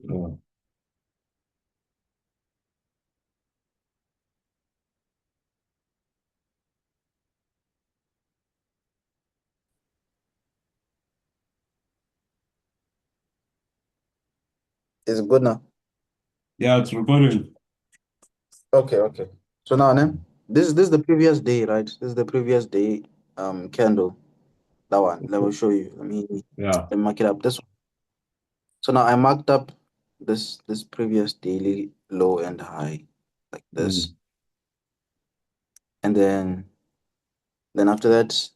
Yeah. Is it good now? Yeah, it's recording. Okay, okay. So now, then, this is the previous day, right? This is the previous day candle. That one. Let me show you. Yeah. Let me mark it up. This one. So now I marked up this previous daily low and high like this. Mm. And then after that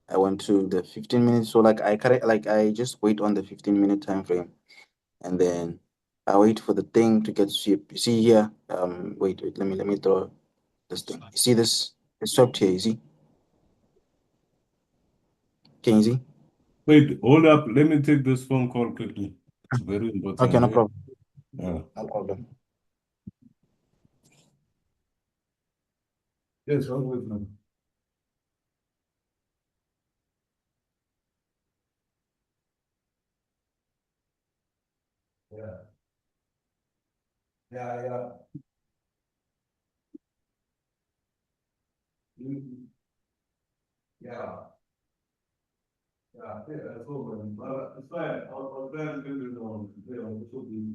I went to the 15 minutes. So like I just wait on the 15-minute time frame and then I wait for the thing to get sweep. You see here, wait, let me draw this thing. You see this? It's swept here, you see? Can you see? Wait, hold up. Let me take this phone call quickly. It's very Okay, important. no Eh? problem. Yeah. No problem. Yes, always, man. Yeah. Yeah, yeah. Mm, yeah. Yeah, yeah, that's all, man. But it's fine. I'll try and get it on. Yeah, I'll also be.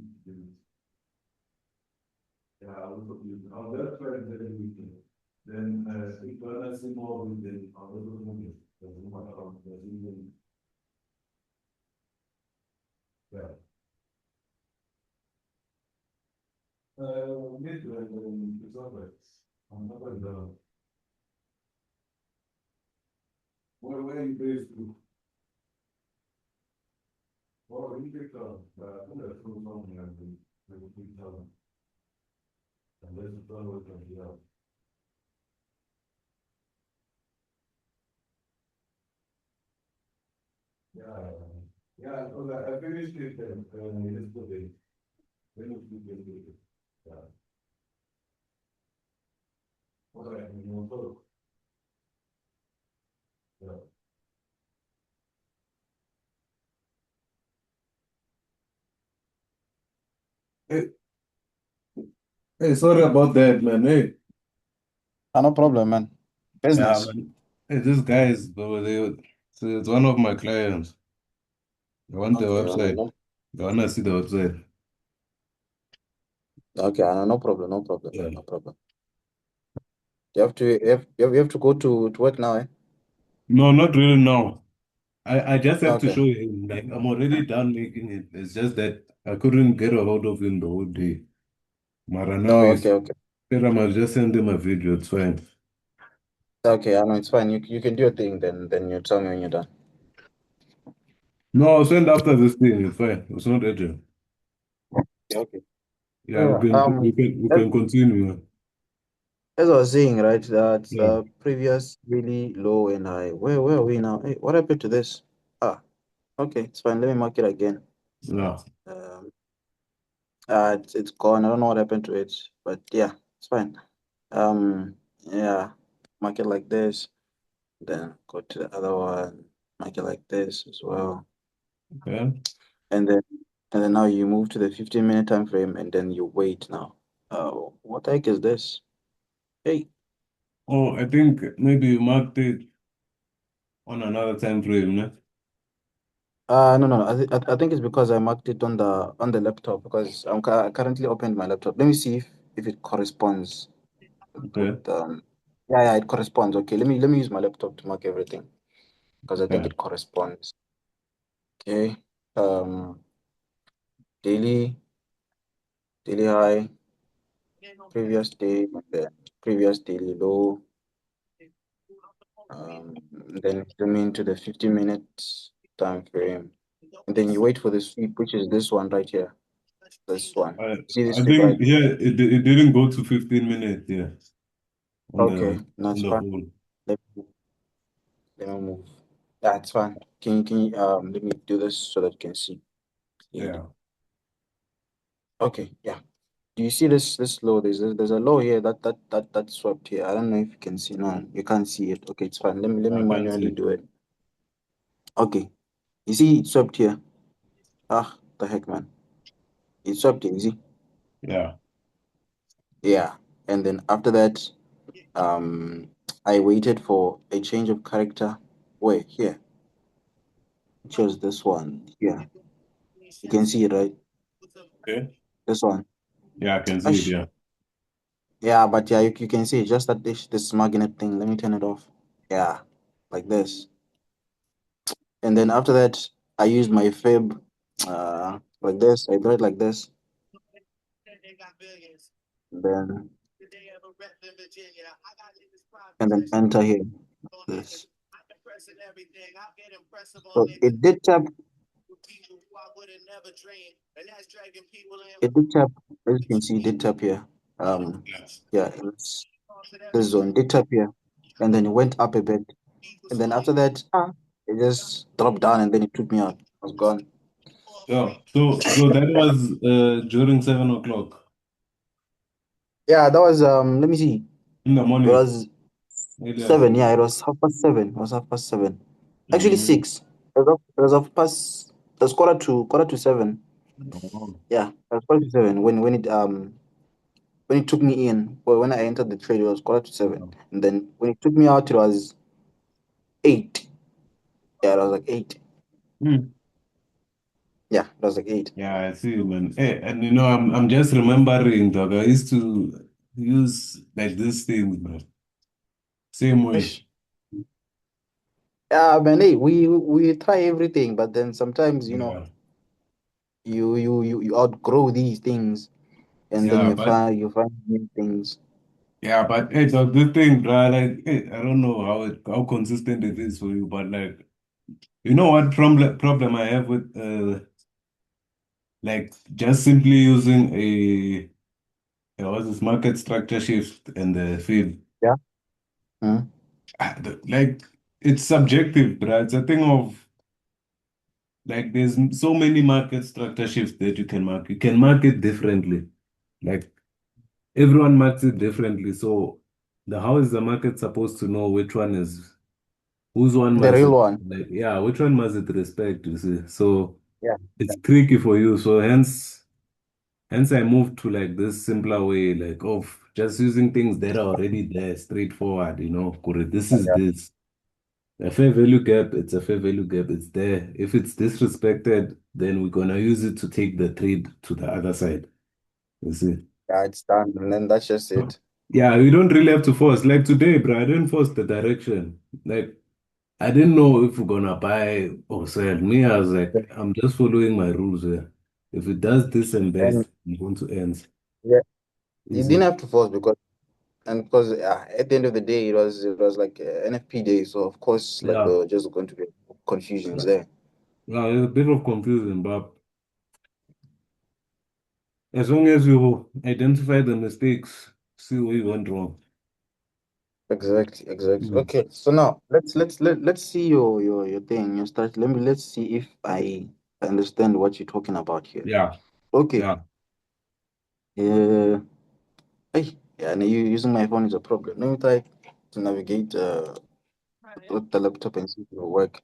Yeah, I'll also be. I'll just try and get it weekend. Then, if I see more of it, then I'll also move it. There's no matter how. There's even. Yeah. Mid, it's all right. I'm not going to. Where are you based? Well, you picked up, I think that's still something I've been, keep telling. And this is always going to be up. Yeah, yeah, so I finished it, yesterday. Finished it yesterday. Yeah. What I, so, yeah. Hey, hey, sorry about that, man. Hey, No problem, man. yeah, Business. man. Hey, this guy is, bro, so it's one of my clients. I want the Okay, website. I want to see the website. no problem, no problem, Yeah. no problem. You have to go to work now, eh? No, not really now. I just have to Okay. show him, like, I'm already done making it. It's just that I couldn't get a hold of him the whole day. Mara now Oh, is, okay, okay. I'll just send him a video, it's fine. Okay, I know it's fine. You can do your thing, then you tell me when you're done. No, I'll send after this thing, it's fine. It's not urgent. Okay. Yeah, Yeah. we As, can continue. as I was saying, right, that Yeah. previous really low and high. Where are we now? Hey, what happened to this? Ah, okay, it's fine. Let me mark it again. Yeah. Um, it's gone. I don't know what happened to it, but yeah, it's fine. Yeah, mark it like this. Then go to the other one, mark it like this as well. Okay. And then and then now you move to the 15-minute time frame and then you wait now. What the heck is this? Hey, Oh, I think maybe you marked it on another time frame, no? no. I think it's because I marked it on the laptop because I currently opened my laptop. Let me see if it corresponds with Okay. yeah, it corresponds. Okay, let me use my laptop to mark everything because I think Okay. it corresponds. Okay. Um, daily daily high, previous day, and then previous daily low. Then zoom into the 15 minutes time frame. And then you wait for the sweep, which is this one right here. This one. I See this I sweep right think yeah, it didn't go to 15 minutes, yeah, on Okay, on that's the fine. whole. Let me move. That's fine. Can you let me do this so that you can see it. Yeah. Okay, yeah. Do you see this low? There's a low here that swept here. I don't know if you can see. No, you can't see it. Okay, it's fine. Let me I can manually see. do it. Okay. You see it swept here. Ah, the heck, man. It swapped easy. Yeah. Yeah. And then after that, um, I waited for a change of character. Wait, here. Chose this one. Yeah. You can see it, right? Okay. This one. Yeah, I can see it. Ash. Yeah. Yeah, but yeah, you can see it. Just that this magnet thing. Let me turn it off. Yeah. Like this. And then after that, I used my fib like this. I draw it like this. Then and then enter here. This. So it did tap, as you can see, it did tap here. Yeah, it's this zone did tap here. And then it went up a bit. And then after that, it just dropped down and then it took me out. I was gone. Yeah. So that was during 7 o'clock Yeah, that was let me see. in the It morning, was early as 7, well. yeah, it was 7:30. It was 7:30. Actually Mm. 6. It was 7:30. It was quarter to 7. Oh. Yeah, it was quarter to 7 when it took me in, or when I entered the trade, it was quarter to 7. And then when it took me out, it was 8. Yeah, it was like 8. Mm. Yeah, it was like 8. Yeah, I see, man. Hey, and I'm just remembering, dog. I used to use like these things, man. Same way. Ish. Yeah, man, hey, we try everything, but then sometimes, Yeah. you outgrow these things, and then Yeah, you but find new things. yeah, but hey, dog, this thing, bro, like, hey, I don't know how consistent it is for you, but like, you know what problem I have with like just simply using what's this market structure shift and the field. Yeah. Mm. Like it's subjective, bro. It's a thing of like there's so many market structure shifts that you can mark. You can mark it differently. Like everyone marks it differently. So how is the market supposed to know which one is whose one The must real it one. like yeah, which one must it respect, you see? So Yeah. it's tricky for you. So hence I moved to like this simpler way, like of just using things that are already there, straightforward, Kore, this is Yeah. this. A fair value gap, it's a fair value gap, it's there. If it's disrespected, then we're gonna use it to take the trade to the other side. You see? Yeah, it's done, and then that's just it. Yeah, we don't really have to force. Like today, bro, I didn't force the direction. Like I didn't know if we're gonna buy or sell. Me, I was like, I'm just following my rules here. If it does this and And that, I'm going to end. yeah, you didn't Easy. have to force because at the end of the day, it was like NFP day, so of course, like there Yeah. were just going to be confusions there. Yeah, it's a bit of confusion, but as long as you identify the mistakes, see where you went wrong. Exactly, exactly. Mm. Okay, so now let's see your thing. You start. Let's see if I understand what you're talking about here. Yeah, Okay. yeah. Hey, yeah, and you using my phone is a problem. Let me try to navigate with the laptop and see if it will work.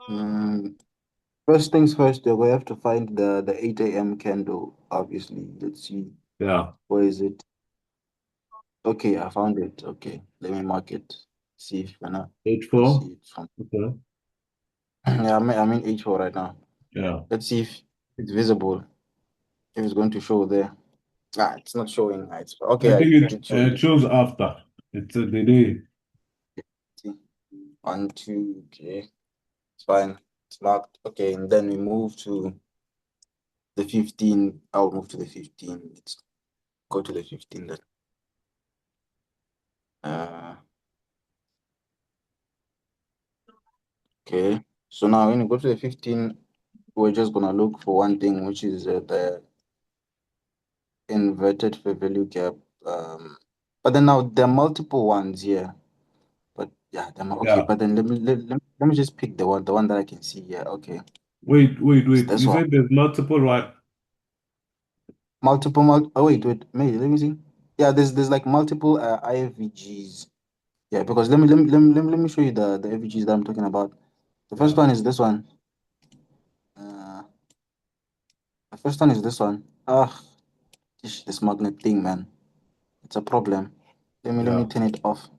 Mm, First things first, we have to find the 8 a.m. candle, obviously. Let's see. Yeah. Where is it? Okay, I found it. Okay, let me mark it. See if H let's four. see it from Okay. yeah, I'm in H4 right now. Yeah. Let's see if it's visible, if it's going to show there. It's not showing. I Okay, think it did show. it shows after. It's a delay. See. 1, 2, okay. It's fine. It's marked. Okay, and then we move to the 15. I'll move to the 15. Let's go to the 15 then. Uh, okay. So now when you go to the 15, we're just gonna look for one thing, which is the inverted fair value gap. But then now there are multiple ones here. But yeah, okay. Yeah. But then let me just pick the one that I can see here. Okay, it's Wait. this You one. said there's multiple what? Oh wait, maybe let me see. Yeah, there's like multiple IFVGs. Yeah, because let me show you the FVGs that I'm talking about. The first Yeah. one is this one. Uh, The first one is this one. Ah, this magnet thing, man. It's a problem. Let me Yeah. turn it off.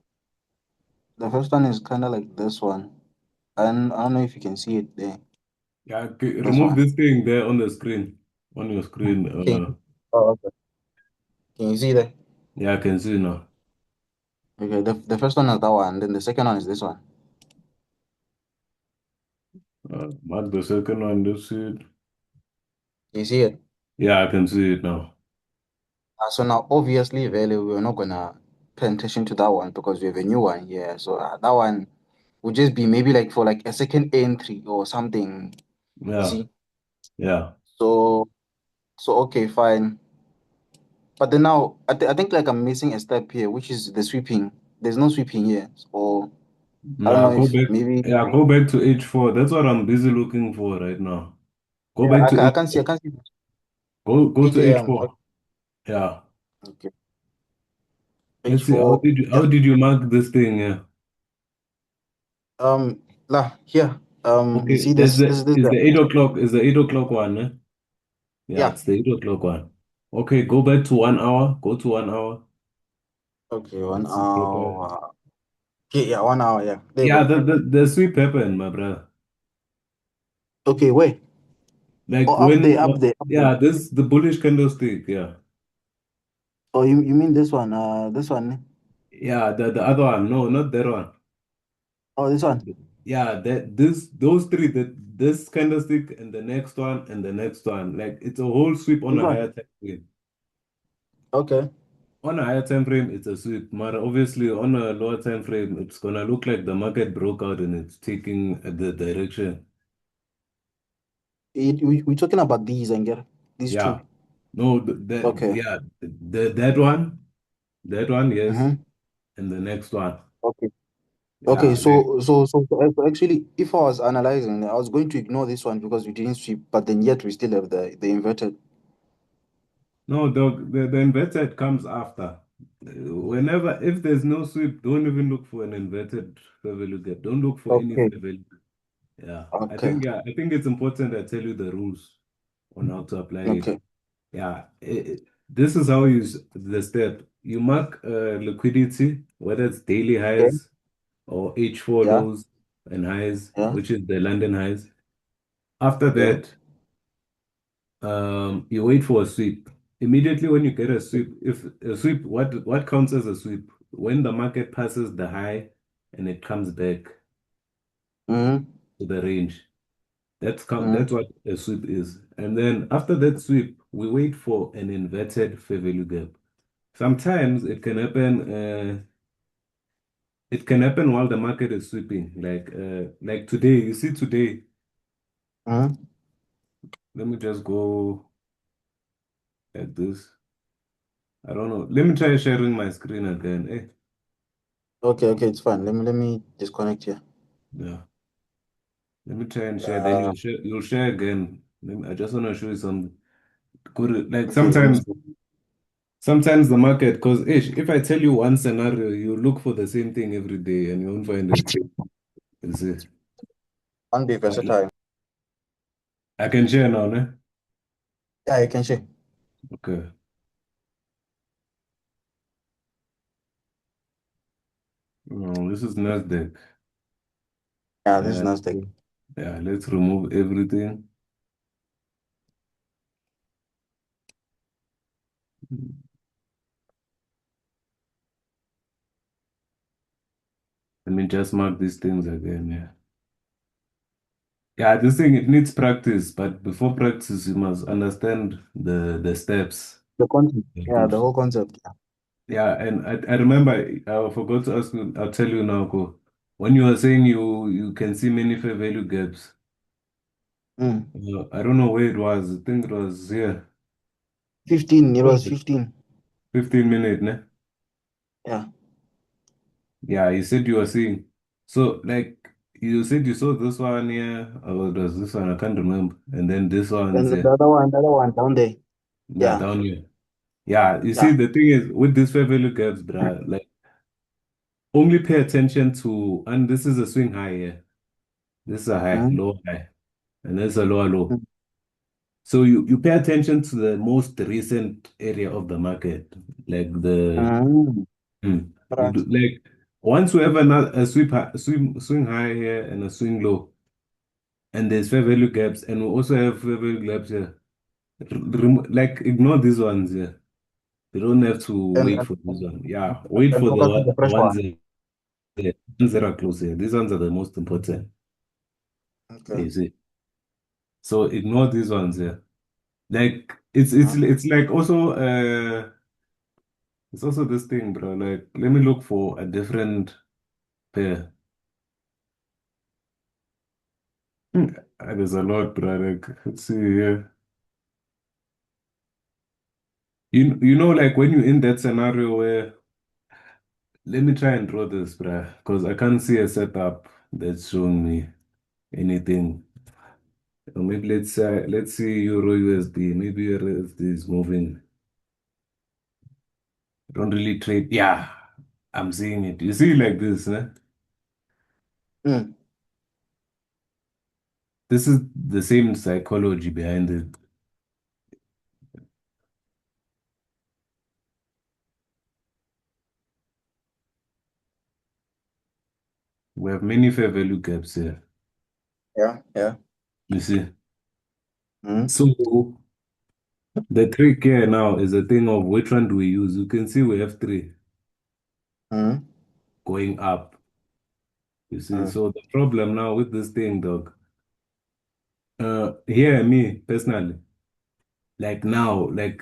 The first one is kind of like this one. And I don't know if you can see it there. Yeah. This Remove one. this thing there on the screen. On your screen. Okay. Oh, okay. Can you see that? Yeah, I can see now. Okay. The first one is that one. Then the second one is this one. Mark the second one. This it. Can you see it? Yeah, I can see it now. So now, obviously, really, we're not gonna pay attention to that one because we have a new one here. So that one would just be maybe like for like a second entry or something. You Yeah. see? Yeah. So okay, fine. But then now, I think like I'm missing a step here, which is the sweeping. There's no sweeping here, or I don't Now know go if back. maybe. Yeah, go back to H4. That's what I'm busy looking for right now. Go Yeah, back to I can't see. I H4. can't see. Go to 8 a.m. H4. Yeah. Okay. Let's Page see. How four. did you how Yeah. did you mark this thing? Yeah. Lah here. You Okay, see that's this? the This. is the 8 o'clock is the 8 o'clock one, eh? Yeah, Yeah. it's the 8 o'clock one. Okay, go back to 1 hour. Go to 1 hour. Okay. One Let's see paper. hour. Okay. Yeah. 1 hour. Yeah. There you Yeah, go. the sweep happened, my brother. Okay. Wait. Like Oh, up there. when Up there. Up there. yeah, this the bullish candlestick. Yeah, Oh, you mean this one? This one. yeah. The other one. No, not that one. Oh, this one. Yeah, that this those three. This candlestick and the next one and the next one. Like it's a whole sweep on This a one. higher time frame. Okay. On a higher time frame, it's a sweep. But obviously, on a lower time frame, it's gonna look like the market broke out and it's taking the direction. We're talking about these and get these two. Yeah. No, Okay. yeah, that one, yes, Mm-hmm. and the next one. Okay. Okay. Yeah, like So actually, if I was analyzing, I was going to ignore this one because we didn't sweep, but then yet we still have the inverted. no, the inverted comes after. Whenever if there's no sweep, don't even look for an inverted fair value gap. Don't look for any Okay. fair value. Yeah, Okay. I think it's important I tell you the rules on how to apply it. Okay. Yeah, this is how you the step. You mark liquidity, whether it's daily Okay. highs or H4 Yeah. lows and highs, Yeah. which is the London highs. After Yeah. that, you wait for a sweep. Immediately when you get a sweep, if a sweep, what counts as a sweep? When the market passes the high and it comes back Mm-hmm. to the range. Mm-hmm. That's what a sweep is. And then after that sweep, we wait for an inverted fair value gap. Sometimes it can happen while the market is sweeping. Like today, you see today, Mm-hmm. let me just go like this. I don't know. Let me try sharing my screen again. Okay. Okay. It's fine. Let me disconnect here. Yeah. Let me try and share. Then Uh. you'll share again. I just want to show you some good like Okay. Let me sometimes the market because if I tell you one scenario, you look for the same thing every day and you won't find it. see. You see. Can't be But versatile. I can share now, ne? Yeah, you can share. Okay. No, this is Nasdaq. Yeah, this is Uh, Nasdaq. yeah, let's remove everything. Let me just mark these things again. Yeah. Yeah, this thing it needs practice, but before practice, you must understand the steps. The content. Yeah, the Good. whole concept. Yeah, and I remember I forgot to ask you, I'll tell you now, Ko. When you were saying you can see many fair value gaps, Mm. I don't know where it was. I think it was here. 15. It What was was it? 15. 15 minutes, ne? Yeah. Yeah, you said you were seeing. So like you said you saw this one here, or it was this one, I can't remember. And then this one's Then here. the other one down there. Yeah, Yeah. down here. Yeah, you see Yeah. the thing is with this fair value gaps, bruh, like only pay attention to and this is a swing high here. This is a high, Mm. low high, and this is a lower low. So you pay attention to the most recent area of the market, like the Mm. you Right. do, like once we have a swing high here and a swing low, and there's fair value gaps, and we also have fair value gaps here. Like ignore these ones here. You don't have to And wait and, for this one. Yeah, wait and for focus on the the fresh ones one. that, the ones that are close here. These ones are the most important. Okay. You see. So ignore these ones here. Like Mhm. it's like also it's also this thing, bro. Like let me look for a different pair. Hmm, there's a lot, bro. Like let's see here. You know, like when you're in that scenario where let me try and draw this, bro, because I can't see a setup that's showing me anything. Or maybe let's see Euro USD. Maybe Euro USD is moving. Don't really trade. Yeah, I'm seeing it. You see like this, eh? Mm. This is the same psychology behind it. We have many fair value gaps here. Yeah. Yeah. You see. Mm. So the trick here now is a thing of which one do we use? You can see we have three Mm. going up. You see. Mm. So the problem now with this thing, dog. Here me personally, like now, like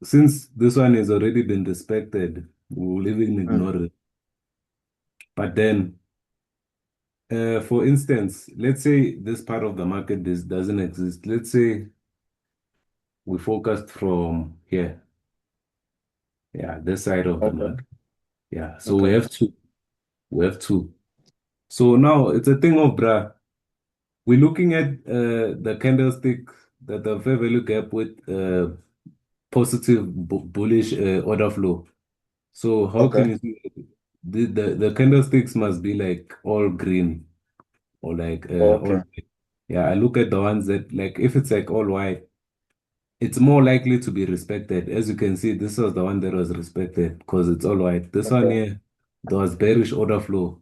since this one has already been respected, we'll even Mm. ignore it. But then, for instance, let's say this part of the market this doesn't exist. Let's say we focused from here, yeah, this side of the Okay. market. Yeah, so we Okay. have two. We have two. So now it's a thing of bruh. We're looking at the candlestick, the fair value gap with positive bullish order flow. So how can Okay. you see the candlesticks must be like all green or like all Okay. white. Yeah, I look at the ones that like if it's like all white, it's more likely to be respected. As you can see, this was the one that was respected because it's all white. This one Okay. here, there was bearish order flow,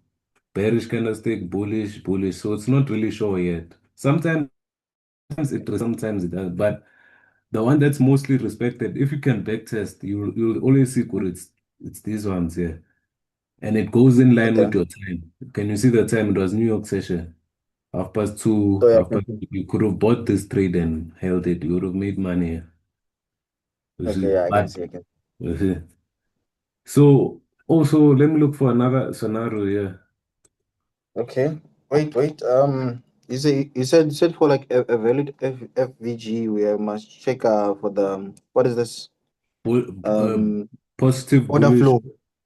bearish candlestick, bullish, bullish. So it's not really sure yet. Sometimes sometimes it does, but the one that's mostly respected, if you can backtest, you'll always see good. It's these ones here. And it goes in line Okay. with your time. Can you see the time? It was New York session. Half past So two, yeah, I half can past see. you could have bought this trade and held it. You would have made money. You Okay. see, Yeah, I can but see. I can. you see. So also let me look for another scenario here. Okay. Wait. Wait. You said for like a valid FVG, we must check for the what is this Uh, um positive order bullish, flow.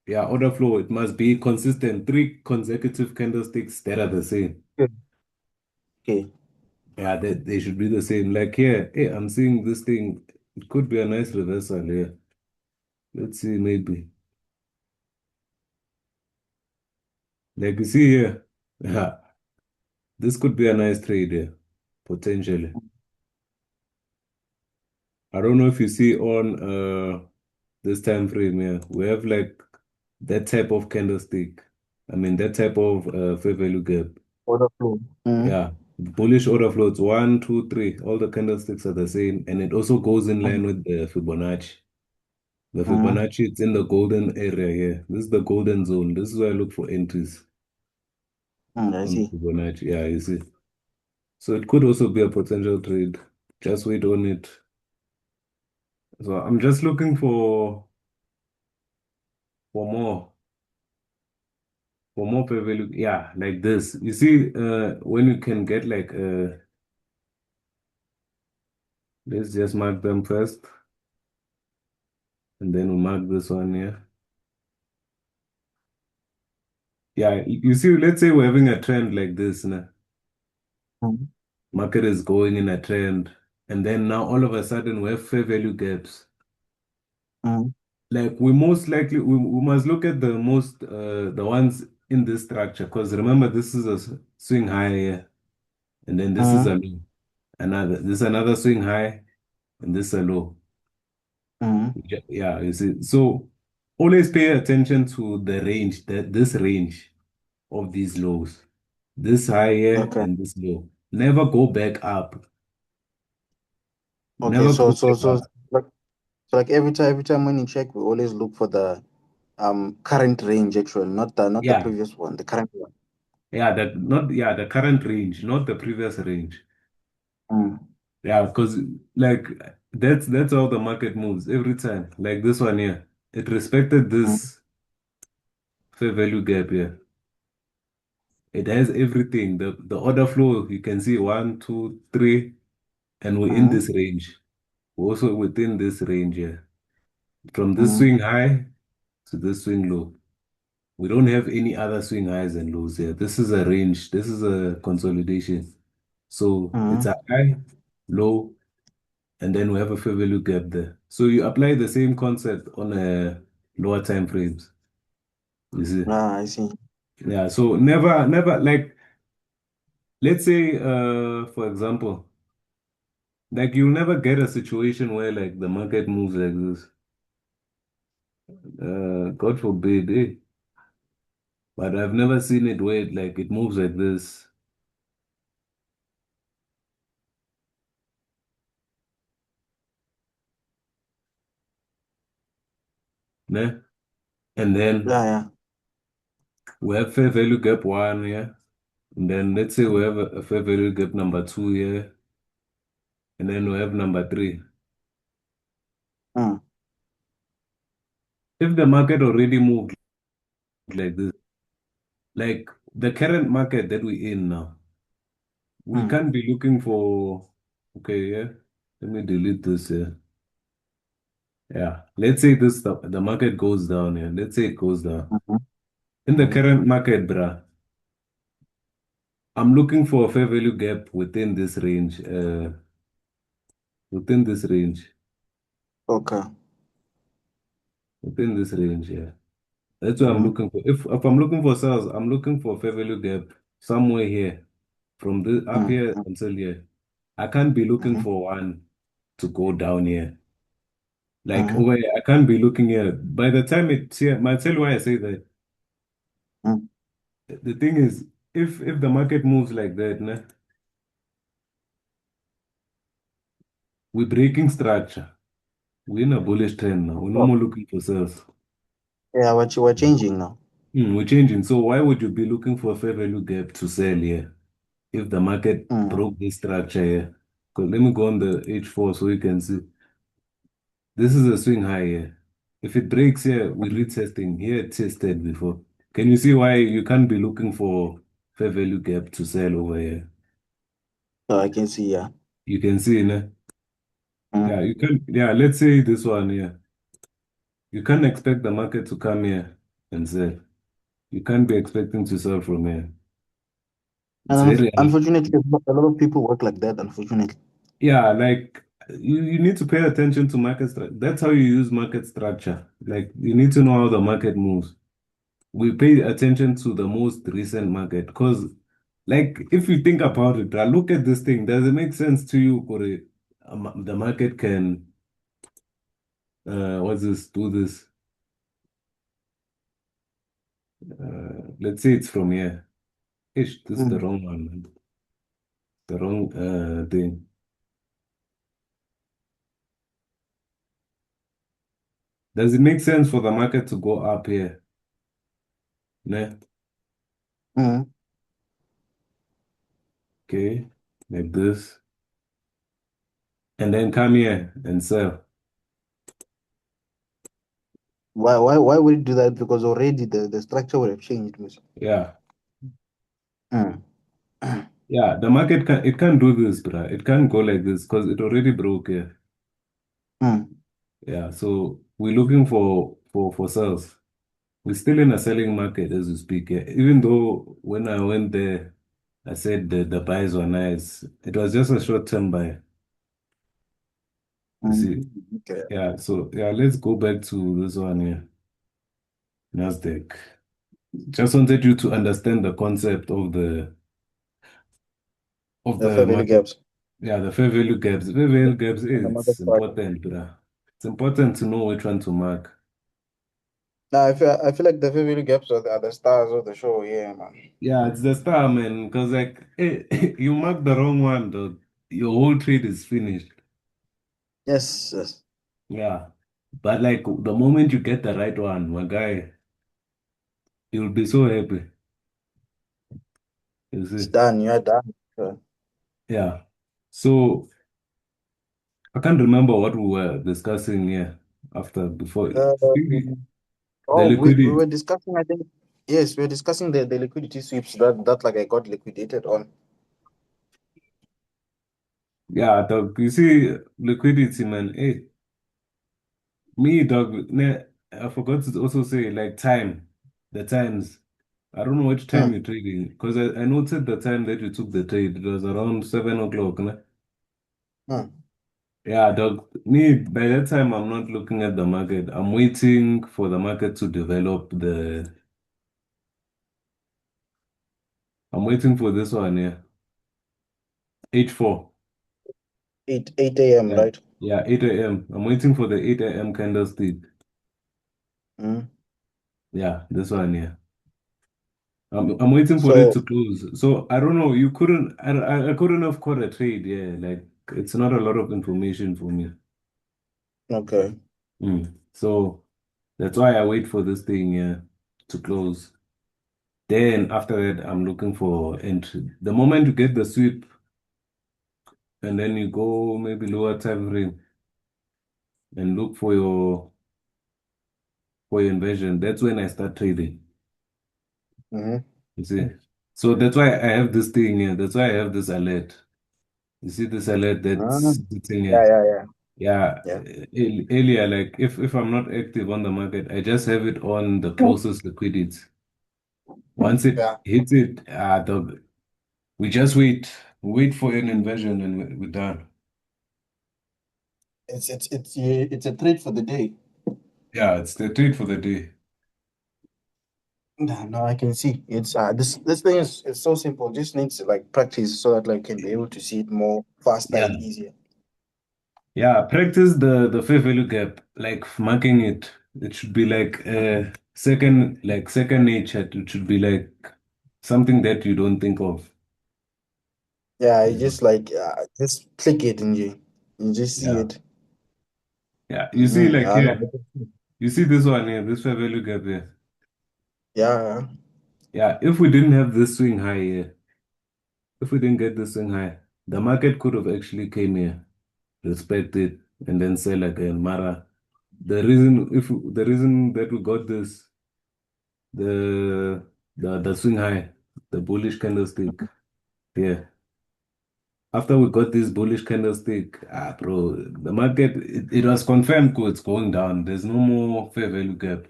yeah, order flow. It must be consistent. Three consecutive candlesticks that are the same. Okay. Okay. Yeah, they should be the same. Like here, hey, I'm seeing this thing. It could be a nice reversal here. Let's see, maybe. Like you see here, yeah, this could be a nice trade here, potentially. I don't know if you see on this time frame here, we have like that type of candlestick. I mean that type of fair value gap. Order flow. Mm. Yeah, bullish order floats one, two, three. All the candlesticks are the same, and it also goes in line Mm. with the Fibonacci. The Mm. Fibonacci, it's in the golden area here. This is the golden zone. This is where I look for entries Mm. I on the see. Fibonacci. Yeah, you see. So it could also be a potential trade. Just wait on it. So I'm just looking for more for more fair value. Yeah, like this. You see, when you can get like let's just mark them first, and then we mark this one here. Yeah, you see, let's say we're having a trend like this, nah? Mm. Market is going in a trend, and then now all of a sudden we have fair value gaps. Mm. Like we most likely we must look at the ones in this structure because remember this is a swing high here, and then this is Mm. this is another swing high, and this is a low. Mm-hmm. Yeah, you see. So always pay attention to the range, that this range of these lows, this high here Okay. and this low. Never go back up. Okay. Never go back up. Like like every time when you check, we always look for the current range actually, not the Yeah, previous one, the current one. the current range, not the previous range. Mm. Yeah, because like that's how the market moves every time. Like this one here, it respected Mm. this fair value gap here. It has everything. The order flow, you can see one, two, three, and we're in Mm. this range. We're also within this range here. From this Mm. swing high to this swing low. We don't have any other swing highs and lows here. This is a range. This is a consolidation. So it's Mm. a high, low, and then we have a fair value gap there. So you apply the same concept on a lower time frames. You see? Ah, I see. Yeah. So never like let's say for example, like you'll never get a situation where like the market moves like this. God forbid, eh? But I've never seen it where like it moves like this. Ne? And then Yeah, yeah. we have fair value gap one here. And then let's say we have a fair value gap number two here. And then we have number three. Mm. If the market already moved like this, like the current market that we're in now, we Mm. can't be looking for, okay, yeah. Let me delete this here. Yeah. Let's say the market goes down here. Let's say it goes down. Mm-hmm. In the Mm-hmm. current market, bruh, I'm looking for a fair value gap within this range. Within this range. Okay. Within this range, yeah. That's what I'm Mm-hmm. looking for. If I'm looking for sales, I'm looking for a fair value gap somewhere here. From this up here Mm-hmm. until here. I can't be looking Mm-hmm. for one to go down here. Like Mm-hmm. over here, I can't be looking here. By the time it's here, I tell you why I say that. Mm. The thing is, if the market moves like that, nah, we're breaking structure. We're in a bullish trend now. We're no Oh. more looking for sales. Yeah, we're changing now. We're changing. So why would you be looking for a fair value gap to sell here if the market Mm. broke this structure here? Because let me go on the H4 so you can see. This is a swing high here. If it breaks here, we're Mm. retesting. Here it tested before. Can you see why you can't be looking for fair value gap to sell over here? So I can see, yeah. You can see, né? Yeah, Mm. you can. Yeah, let's say this one here. You can't expect the market to come here and sell. You can't be expecting to sell from here. It's And very hard. unfortunately, a lot of people work like that, unfortunately. Yeah, like you need to pay attention to market structure. That's how you use market structure. Like you need to know how the market moves. We pay attention to the most recent market because, like, if you think about it, look at this thing. Does it make sense to you, Kore? The market can, what's this, do this? Let's say it's from here. Ish, this is the Mm. wrong one, man. The wrong thing. Does it make sense for the market to go up here? Ne? Mm. Okay, like this, and then come here and sell. Why would it do that? Because already the structure would have changed, miss. Yeah, Mm. yeah. The market can't do this, bruh. It can't go like this because it already broke here. Mm. Yeah, so we're looking for sales. We're still in a selling market as we speak. Yeah. Even though when I went there, I said the buys were nice. It was just a short-term buy. You Mm. see. Okay. Yeah, so yeah, let's go back to this one here. Nasdaq. Just wanted you to understand the concept of the The fair value market. gaps. Yeah, the fair value gaps. Fair value gaps, on the market it's price. important, bruh. It's important to know which one to mark. Now I feel like the fair value gaps are the stars of the show. Yeah, man. Yeah, it's the star, man. Because like, you mark the wrong one, though, your whole trade is finished. Yes, yes. Yeah, but like the moment you get the right one, my guy, you'll be so happy. You It's see? done. You're done. Yeah. So I can't remember what we were discussing here after before. Uh, I think the oh, we liquidity. were discussing. I think yes, we were discussing the liquidity sweeps that like I got liquidated on. Yeah, dog. You see, liquidity, man. Hey, me, dog. I forgot to also say like time, the times. I don't know which time Hmm. you're trading because I noted the time that you took the trade. It was around 7 o'clock. Nah? Hmm. Yeah, dog. Me, by that time, I'm not looking at the market. I'm waiting for the market to develop the. I'm waiting for this one, yeah. H4. 8 a.m. Yeah. Right. Yeah, 8 a.m. I'm waiting for the 8 a.m. candlestick. Hmm. Yeah, this one, yeah. I'm waiting for it So to close. So I don't know. You couldn't. I couldn't have caught a trade. Yeah, like it's not a lot of information for me. okay. So that's why I wait for this thing, yeah, to close. Then after that, I'm looking for entry. The moment you get the sweep, and then you go maybe lower time frame and look for your inversion. That's when I start trading. Hmm. You see. So that's why I have this thing here. That's why I have this alert. You see this alert that's sitting Yeah, here. yeah, yeah, Yeah, yeah. earlier, like if I'm not active on the market, I just have it on the closest liquidity. Once it Yeah. hits it, we just wait for an inversion and we're done. It's a trade for the day. Yeah, it's the trade for the day. No, no, I can see. It's this thing is it's so simple. Just needs like practice so that like can be able to see it more faster Yeah, and easier. yeah. Practice the fair value gap, like marking it. It should be like second nature. It should be like something that you don't think of. Yeah, you You know? just like just click it and you just see Yeah, it. yeah. You see, like I know. here, you see this one here, this fair value gap here. Yeah. Yeah, if we didn't have this swing high here, if we didn't get this swing high, the market could have actually came here, respect it, and then sell again. Mara, the reason that we got this, the the swing high, the bullish candlestick, yeah. After we got this bullish candlestick, bro, the market it was confirmed it's going down. There's no more fair value gap.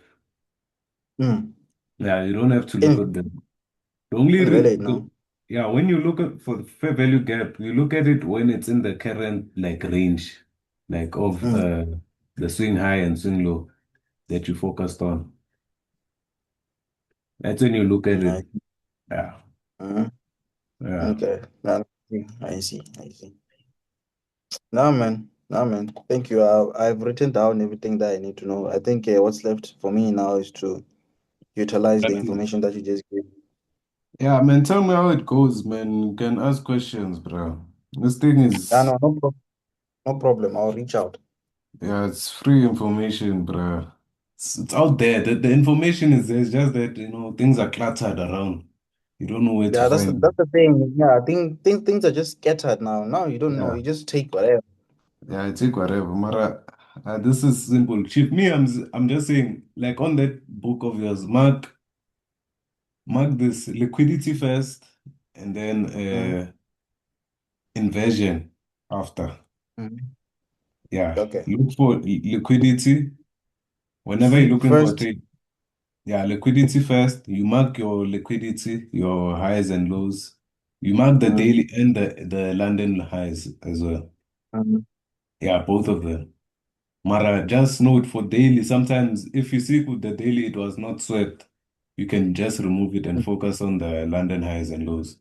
Mm. Yeah, you don't have to look In, at them. The only, invalid now. yeah, when you look at for the fair value gap, you look at it when it's in the current like range, like of Mm. the swing high and swing low that you focused on. That's when you look at it. Right. Yeah, Mhm. yeah. Okay. Now, I see. I see. No, man. No, man. Thank you. I've written down everything that I need to know. I think what's left for me now is to utilize the That's it. information that you just gave. Yeah, man, tell me how it goes, man. You can ask questions, bro. This thing Yeah, is, no, no problem. No problem. I'll reach out. yeah, it's free information, bro. It's out there. The information is there. It's just that, things are cluttered around. You don't know where to Yeah, that's the, find it. that's the thing. Yeah, I think things are just scattered now. Now you don't know. Yeah. You just take whatever. Yeah, I take whatever. Mara, this is simple. Chief, me, I'm just saying, like on that book of yours, mark this liquidity first, and then Mm. inversion after. Mm. Yeah, Okay. look for liquidity whenever you're Sweep looking for a first. trade. Yeah, liquidity first. You mark your liquidity, your highs and lows. You mark the Mm. daily and the London highs as well. Mm. Yeah, both of them. Mara, just note for daily. Sometimes if you see with the daily it was not swept, you can just remove it and focus on the London highs and lows.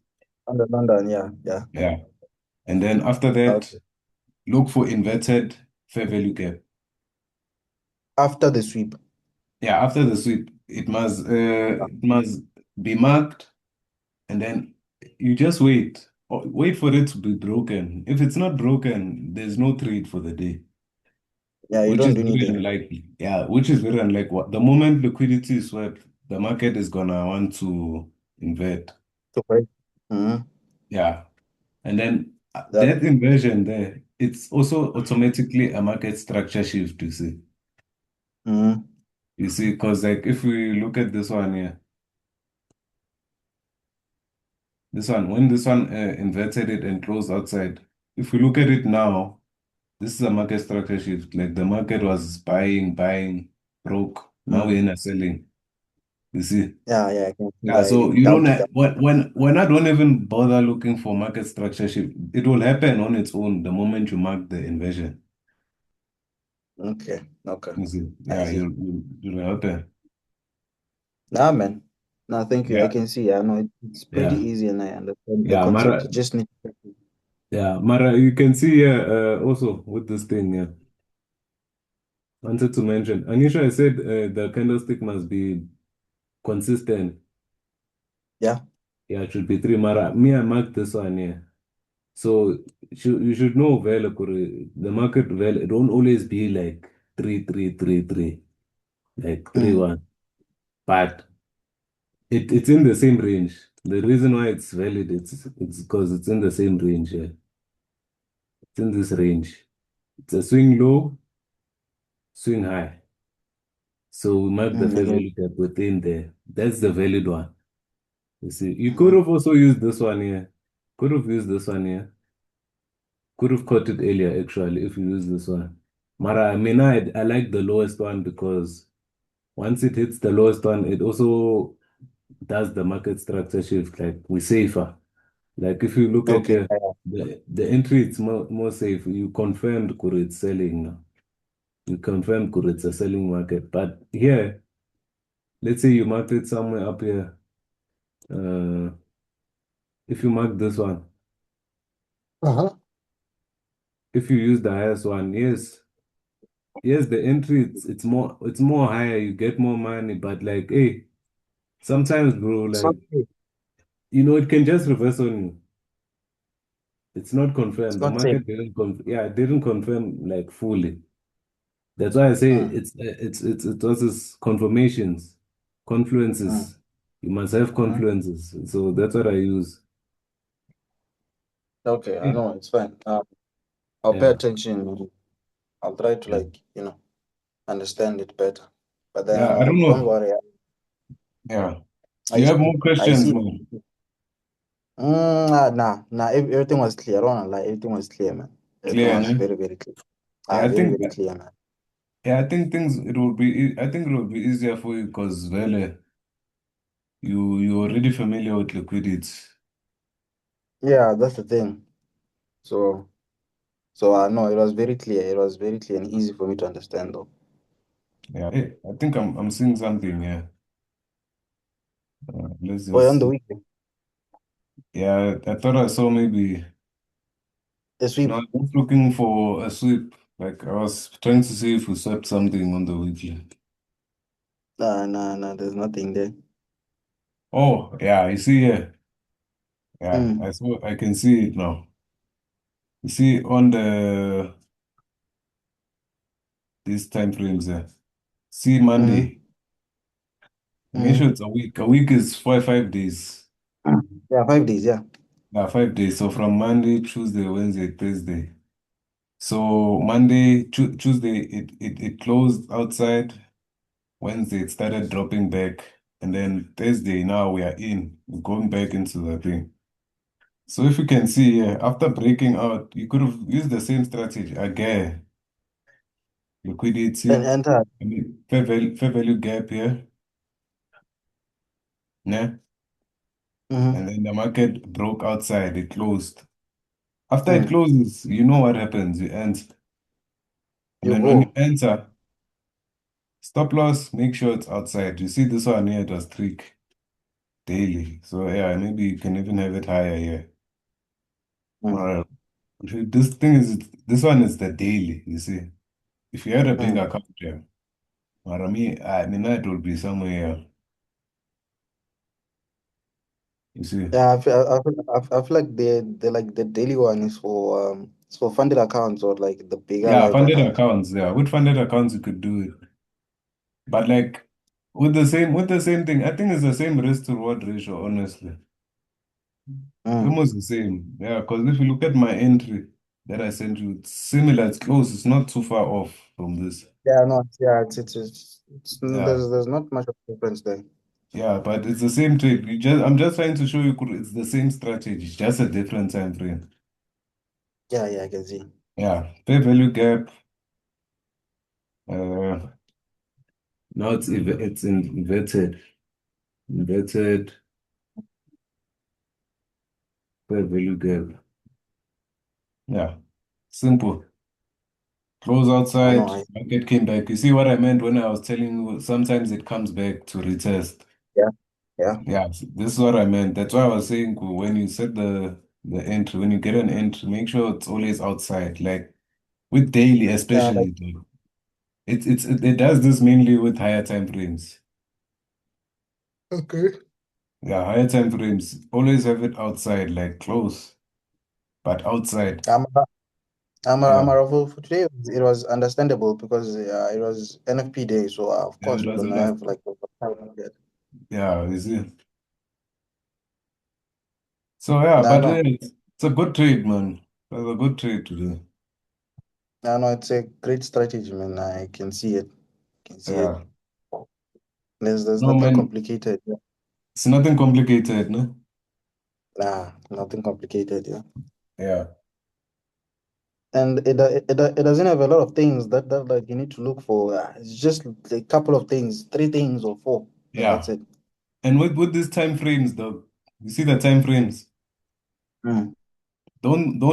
Under London, yeah, yeah. Yeah. And then after that, Okay. look for inverted fair value gap. After the sweep. Yeah, after the sweep, it must be marked, and then you just wait. Wait for it to be broken. If it's not broken, there's no trade for the day, Yeah, you which don't is do very anything. unlikely. Yeah, which is very unlikely. The moment liquidity is swept, the market is gonna want to invert. To break. Mm-hmm. Yeah. And then That. that inversion there, it's also automatically a market structure shift, you see. Mm-hmm. You see, because like if we look at this one here, this one, when this one inverted it and closed outside, if we look at it now, this is a market structure shift. Like the market was buying, buying, broke. Now Mm. we're in a selling. You see? Yeah, I can see Yeah, that so it you don't dumped it have, down. when I don't even bother looking for market structure shift, it will happen on its own the moment you mark the inversion. Okay, okay. You see? I Yeah, see. you'll happen. Nah, man. No, thank you. I Yeah, can see. I know it's pretty yeah, easy and I understand the yeah, concept. Mara. You just need Yeah, Mara, you can see here also with this thing. Yeah, wanted to mention. Anisha, I said the candlestick must be consistent. yeah. Yeah, it should be three. Mara, me, I marked this one here. So you should know value. The market value don't always be like 3, 3, 3, 3, like three Mm. one, but it's in the same range. The reason why it's valid it's because it's in the same range. Yeah. It's in this range. It's a swing low, swing high. So we mark the Mm. fair Again. value gap within there. That's the valid one. You see, you could Mm. have also used this one here. Could have used this one here. Could have caught it earlier actually if you use this one. Mara, I mean, I like the lowest one because once it hits the lowest one, it also does the market structure shift. Like we safer. Like if you look at Okay. the entry, it's more safe. You confirmed Kuru it's selling now. You confirmed Kuru it's a selling market. But here, let's say you marked it somewhere up here. Uh, if you mark this one, Uh-huh. if you use the highest one, yes, the entry it's more higher. You get more money, but like, hey, sometimes, bro, It's not like safe. it can just reverse on you. It's not It's confirmed. The not safe. market it didn't confirm like fully. That's why I say Mm. it was this confirmations, Mm. confluences. You must have Mm. confluences. So that's what I use. Okay, I Yeah. know it's fine. I'll pay Yeah. attention. I'll try to Yeah. understand it better. But Yeah, I don't don't know. worry. Yeah. I You have see. more I questions, see. man. Nah. Everything was clear. I don't wanna lie. Everything was clear, man. Everything Clear, was ne? very, very clear. Yeah, I Very, think very clear, man. I think I think it will be easier for you because well, you're already familiar with liquidity. Yeah, that's the thing. So, no, it was very clear. It was very clear and easy for me to understand, though. Yeah. Hey, I think I'm seeing something here. Let's Oh, just on the see. weekend, Yeah, I thought I saw maybe. the No, I sweep. was looking for a sweep. Like I was trying to see if we swept something on the weekly. Nah. There's nothing there. Oh, yeah, you see here. Yeah, Mm. I can see it now. You see on these time frames there. See Mm-hmm. Monday. Make sure Mm-hmm. it's a week. A week is 5 days. Yeah, 5 days. Yeah. Yeah, 5 days. So from Monday, Tuesday, Wednesday, Thursday. So Monday, Tuesday, it closed outside. Wednesday, it started dropping back. And then Thursday, now we are in, we're going back into the thing. So if you can see here, after breaking out, you could have used the same strategy again. And Liquidity, enter. I mean, fair value gap here, yeah? Mm-hmm. And then the market broke outside, it closed. After it Mm. closes, you know what happens, you enter. And You then when you go. enter, stop loss, make sure it's outside. You see this one here, it was streak daily. So yeah, maybe you can even have it higher here. Mm. All right. This thing is, this one is the daily, you see. If you had a big Mm. account, yeah. But I mean, it would be somewhere, you see. Yeah, I feel like the like the daily one is for it's for funded accounts or like the bigger Yeah, like funded accounts. accounts, yeah. With funded accounts, you could do it. But like with the same thing, I think it's the same risk to reward ratio, honestly. Mm. Almost the same. Yeah, because if you look at my entry that I sent you, it's similar, it's close, it's not too far off from this. Yeah, no, yeah, Yeah. there's not much of a difference there. Yeah, but it's the same trade. I'm just trying to show you it's the same strategy, it's just a different time frame. Yeah, yeah, I can see. Yeah, fair value gap. Uh, now it's inverted. Inverted fair value gap. Yeah, simple. Close I know, outside, market came back. You see what I meant when I was telling you sometimes it comes back to retest. yeah, yeah, Yeah, this is what I meant. That's why I was saying when you set the entry, when you get an entry, make sure it's always outside. Like with daily, yeah, like especially, like, it does this mainly with higher time frames. okay. Yeah, higher time frames always have it outside, like close, but outside. I'm Yeah, for today. It was understandable because it was NFP day, so of yeah, course it we're was gonna enough. have like a time market. Yeah, you see. So yeah, I but know, it's a good trade, man. It was a good trade today. I know it's a great strategy, man. I can see it. Can see it. Yeah. There's No, nothing man, complicated. Yeah. it's nothing complicated, no? Nah, nothing complicated. Yeah. Yeah. And it doesn't have a lot of things that like you need to look for. It's just a couple of things, three things or four, and that's Yeah. it. And with these time frames, though, you see the time frames. Mm. Don't